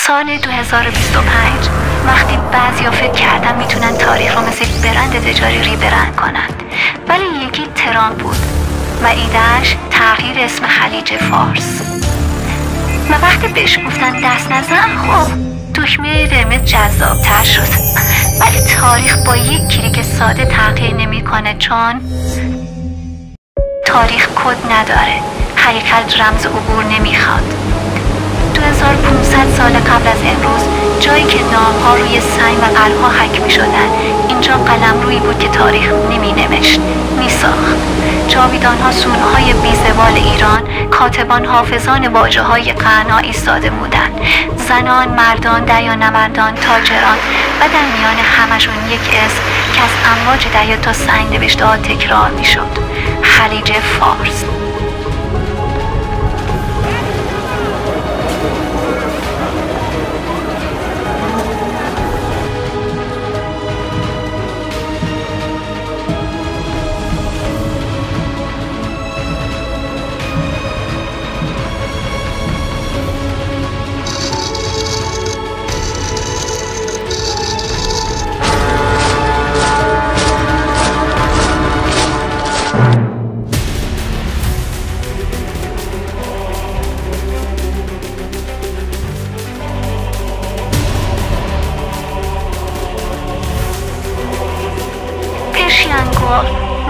سال 2025 وقتی بعضیا فکر کردن میتونن تاریخ رو مثل برند تجاری ریبرند کنن، ولی یکی ترامپ بود و ایدهش تغییر اسم خلیج فارس. و وقتی بهش گفتن دست نزن، خب دکمه قرمز جذاب‌تر شد. ولی تاریخ با یک کلیک ساده تغییر نمی‌کنه، چون تاریخ کد نداره، حقیقت رمز عبور نمیخواد. 2500 سال قبل از امروز، جایی که نام‌ها روی سنگ و قلب‌ها حک می‌شدن، اینجا قلمرویی بود که تاریخ نمی‌نوشت، می‌ساخت. جاویدان‌ها سون‌های بی‌زوال ایران، کاتبان حافظان واژه‌های غنا ایستاده بودند. زنان، مردان، دریانوردان، تاجران و در میان همشون یک اسم که از امواج دریا تا سنگ نوشته‌ها تکرار می‌شد: خلیج فارس.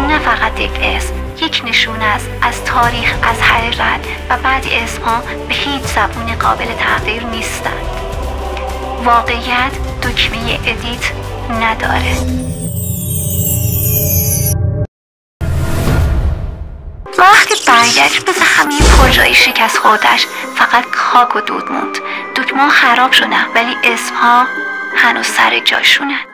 نه فقط یک اسم، یک نشونه است از تاریخ، از حقیقت، و بعضی اسمها به هیچ زبون قابل تغییر نیستند. واقعیت دکمه ادیت نداره. وقتی برگشت به همه پروژه‌ای شکست خوردش، فقط خاک و دود موند. دکمه‌ها خراب شدن، ولی اسمها هنوز سر جاشونه.